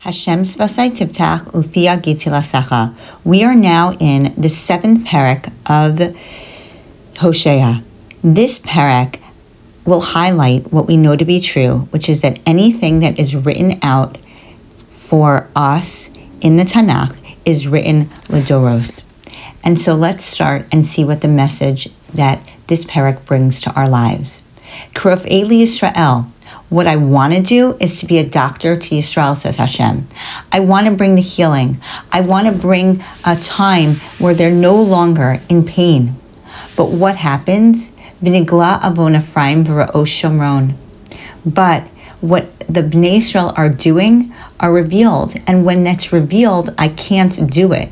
Hashem Svasai Tivtach Ufia Gitilasecha. We are now in the 7th parak of Hoshea. This parak will highlight what we know to be true, which is that anything that is written out for us in the Tanakh is written L'Doros. And so let's start and see what the message that this parak brings to our lives. Krof Eli Yisrael. What I want to do is to be a doctor to Yisrael, says Hashem. I want to bring the healing. I want to bring a time where they're no longer in pain. But what happens? V'nigla avon Ephraim v'ra'os Shomron. But what the Bnei Israel are doing are revealed. And when that's revealed, I can't do it.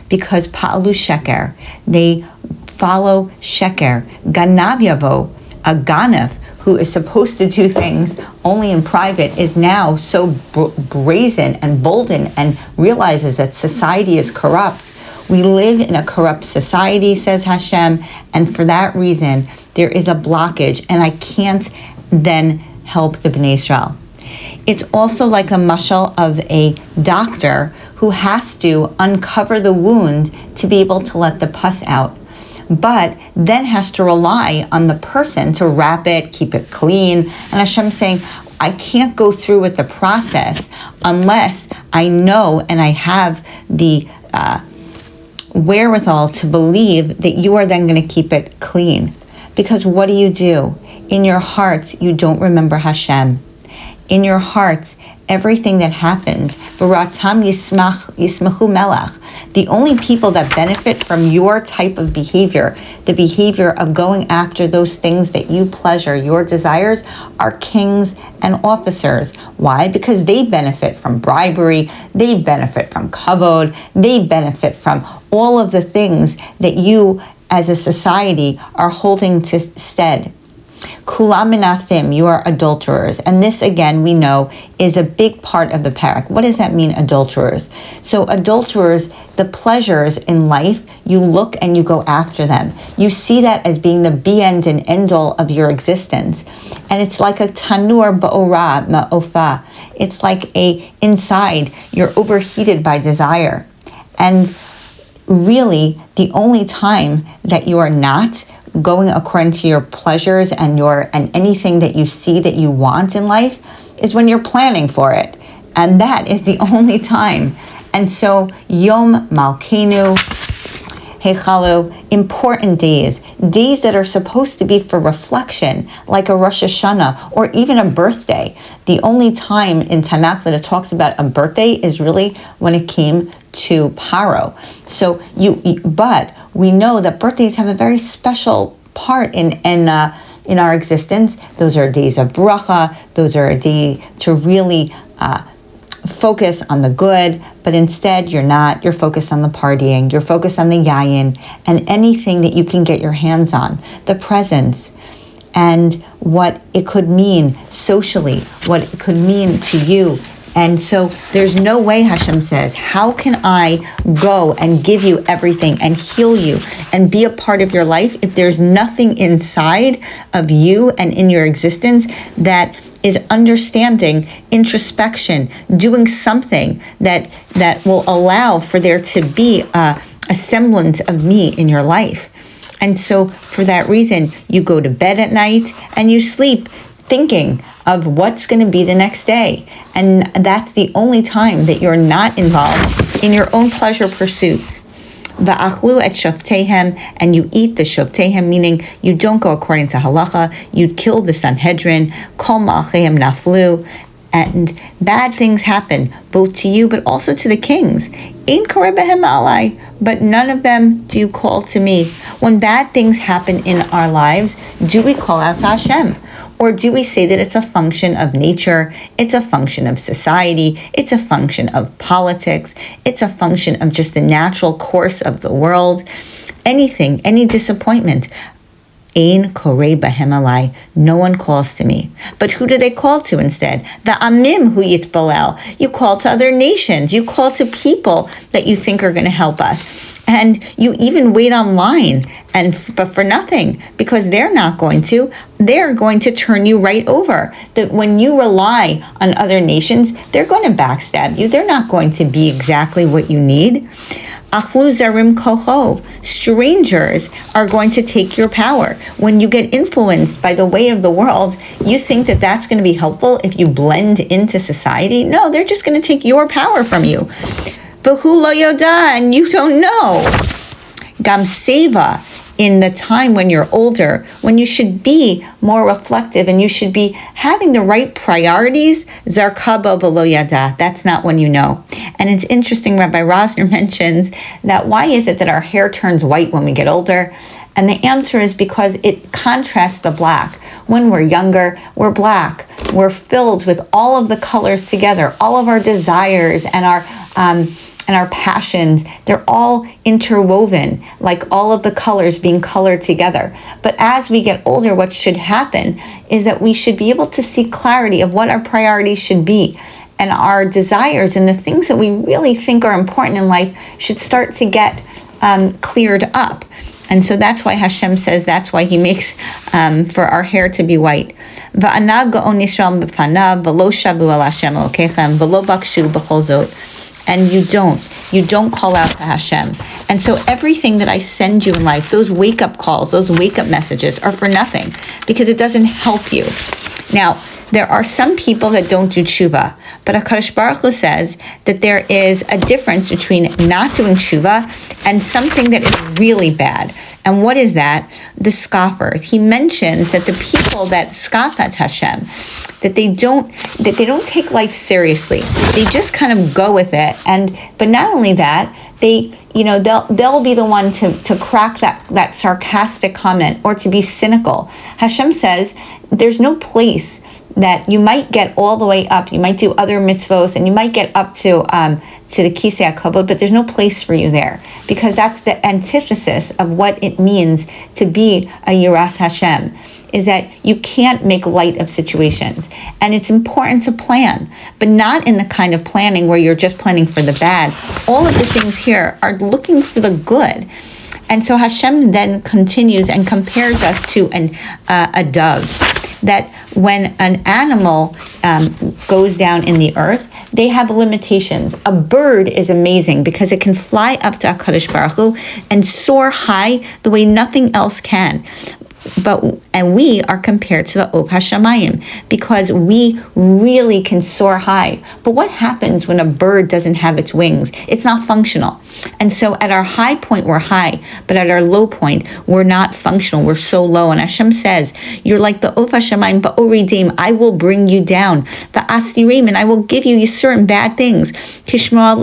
Because pa'alu sheker, they follow sheker. Ganav yavo, a ganav, who is supposed to do things only in private, is now so brazen and bolden and realizes that society is corrupt. We live in a corrupt society, says Hashem, and for that reason, there is a blockage, and I can't then help the Bnei Israel. It's also like a mashal of a doctor who has to uncover the wound to be able to let the pus out, but then has to rely on the person to wrap it, keep it clean. And Hashem's saying, I can't go through with the process unless I know and I have the wherewithal to believe that you are then going to keep it clean. Because what do? In your hearts, you don't remember Hashem. In your hearts, everything that happens, B'ratam yismachu melech, the only people that benefit from your type of behavior, the behavior of going after those things that you pleasure, your desires, are kings and officers. Why? Because they benefit from bribery, they benefit from kavod, they benefit from all of the things that you as a society are holding to stead. Kulam minafim, you are adulterers. And this, again, we know is a big part of the parak. What does that mean, adulterers? So adulterers, the pleasures in life, you look and you go after them. You see that as being the be-end and end-all of your existence. And it's like a tanur ba'ora ma'ofa. It's like inside, you're overheated by desire. And really, the only time that you are not going according to your pleasures and anything that you see that you want in life is when you're planning for it. And that is the only time. And so Yom Malkeinu, Heichalu, important days that are supposed to be for reflection, like a Rosh Hashanah or even a birthday. The only time in Tanakh that it talks about a birthday is really when it came to Paro. So but we know that birthdays have a very special part in our existence. Those are days of bracha. Those are a day to really focus on the good, but instead you're not. You're focused on the partying. You're focused on the yayin and anything that you can get your hands on, the presents, and what it could mean socially, what it could mean to you. And so there's no way, Hashem says, how can I go and give you everything and heal you and be a part of your life if there's nothing inside of you and in your existence that is understanding, introspection, doing something that will allow for there to be a semblance of me in your life. And so for that reason, you go to bed at night and you sleep thinking of what's going to be the next day. And that's the only time that you're not involved in your own pleasure pursuits. Va'achlu et shofteihem, and you eat the shofteihem, meaning you don't go according to halacha, you kill the Sanhedrin, kol malchehem naflu, and bad things happen, both to you but also to the kings. Ein koreh behem alai, but none of them do you call to me. When bad things happen in our lives, do we call out to Hashem? Or do we say that it's a function of nature, it's a function of society, it's a function of politics, it's a function of just the natural course of the world? Anything, any disappointment, Ein koreh behem alai, no one calls to me. But who do they call to instead? The amim hu yitbalel. You call to other nations. You call to people that you think are going to help us. And you even wait online, but for nothing, because they're not going to. They're going to turn you right over. That when you rely on other nations, they're going to backstab you. They're not going to be exactly what you need. Achlu zarim kocho. Strangers are going to take your power. When you get influenced by the way of the world, you think that that's going to be helpful if you blend into society? No, they're just going to take your power from you. V'hu lo yoda, and you don't know. Gam seva, in the time when you're older, when you should be more reflective and you should be having the right priorities, zarkabo v'lo yada, that's not when you know. And it's interesting, Rabbi Rosner mentions that why is it that our hair turns white when we get older? And the answer is because it contrasts the black. When we're younger, we're black. We're filled with all of the colors together, all of our desires and our passions. They're all interwoven, like all of the colors being colored together. But as we get older, what should happen is that we should be able to see clarity of what our priorities should be. And our desires and the things that we really think are important in life should start to get cleared up. And so that's why Hashem says, that's why he makes for our hair to be white. And you don't call out to Hashem. And so everything that I send you in life, those wake-up calls, those wake-up messages are for nothing, because it doesn't help you. Now, there are some people that don't do tshuva, but HaKadosh Baruch Hu says that there is a difference between not doing tshuva and something that is really bad. And what is that? The scoffers. He mentions that the people that scoff at Hashem, that they don't take life seriously. They just kind of go with it. But not only that, they'll be the one to crack that sarcastic comment or to be cynical. Hashem says there's no place that you might get all the way up. You might do other mitzvos and you might get up to the Kisei HaKavod, but there's no place for you there, because that's the antithesis of what it means to be a Yiras Hashem, is that you can't make light of situations. And it's important to plan, but not in the kind of planning where you're just planning for the bad. All of the things here are looking for the good. And so Hashem then continues and compares us to a dove, that when an animal goes down in the earth, they have limitations. A bird is amazing because it can fly up to HaKadosh Baruch Hu and soar high the way nothing else can. And we are compared to the Ov HaShamayim because we really can soar high. But what happens when a bird doesn't have its wings? It's not functional. And so at our high point, we're high, but at our low point, we're not functional. We're so low. And Hashem says, you're like the Ov HaShamayim, Ba'oridim, I will bring you down. The Asirim, and I will give you certain bad things. Kishma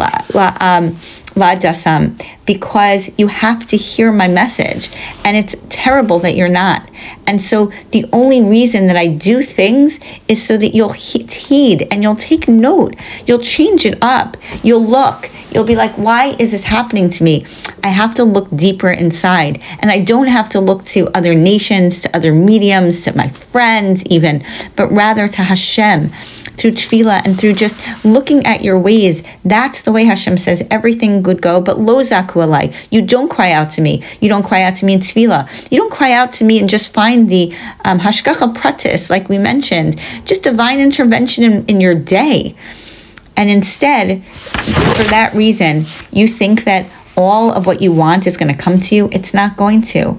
La'adasam, because you have to hear my message. And it's terrible that you're not. And so the only reason that I do things is so that you'll heed and you'll take note. You'll change it up. You'll look. You'll be like, why is this happening to me? I have to look deeper inside. And I don't have to look to other nations, to other mediums, to my friends even, but rather to Hashem, through tefillah and through just looking at your ways. That's the way Hashem says everything would go, but lo zaku alai. You don't cry out to me. You don't cry out to me in tefillah. You don't cry out to me and just find the hashgacha pratis, like we mentioned, just divine intervention in your day. And instead, for that reason, you think that all of what you want is going to come to you. It's not going to.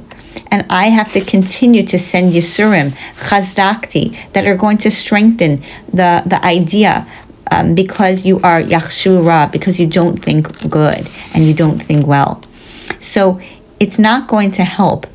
And I have to continue to send Yisurim, Chazdakti, that are going to strengthen the idea, because you are Yachshu Ra, because you don't think good and you don't think well. So it's not going to help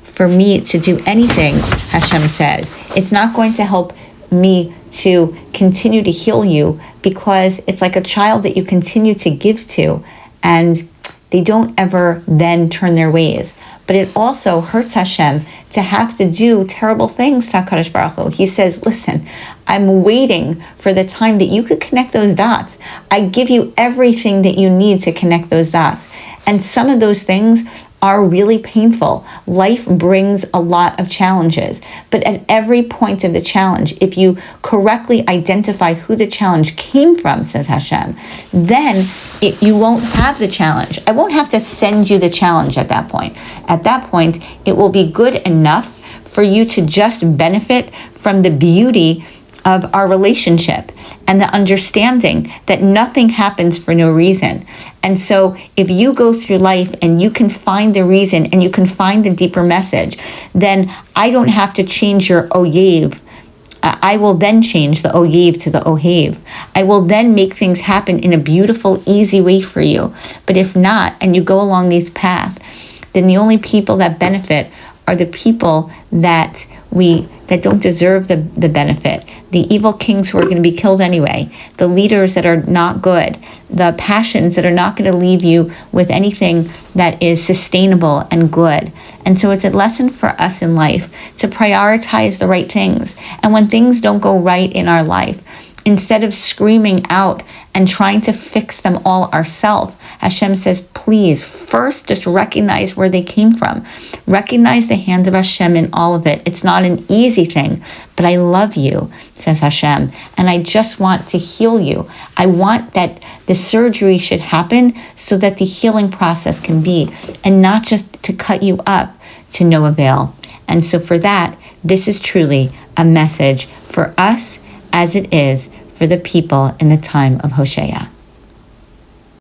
for me to do anything, Hashem says. It's not going to help me to continue to heal you, because it's like a child that you continue to give to and they don't ever then turn their ways. But it also hurts Hashem to have to do terrible things to HaKadosh Baruch Hu. He says, listen, I'm waiting for the time that you could connect those dots. I give you everything that you need to connect those dots. And some of those things are really painful. Life brings a lot of challenges. But at every point of the challenge, if you correctly identify who the challenge came from, says Hashem, then you won't have the challenge. I won't have to send you the challenge at that point. At that point, it will be good enough for you to just benefit from the beauty of our relationship and the understanding that nothing happens for no reason. And so if you go through life and you can find the reason and you can find the deeper message, then I don't have to change your oyev. I will then change the oyev to the ohev. I will then make things happen in a beautiful, easy way for you. But if not, and you go along these paths, then the only people that benefit are the people that don't deserve the benefit, the evil kings who are going to be killed anyway, the leaders that are not good, the passions that are not going to leave you with anything that is sustainable and good. And so it's a lesson for us in life to prioritize the right things. And when things don't go right in our life, instead of screaming out and trying to fix them all ourselves, Hashem says, please, first just recognize where they came from. Recognize the hand of Hashem in all of it. It's not an easy thing, but I love you, says Hashem, and I just want to heal you. I want that the surgery should happen so that the healing process can be, and not just to cut you up to no avail. And so for that, this is truly a message for us as it is for the people in the time of Hoshea.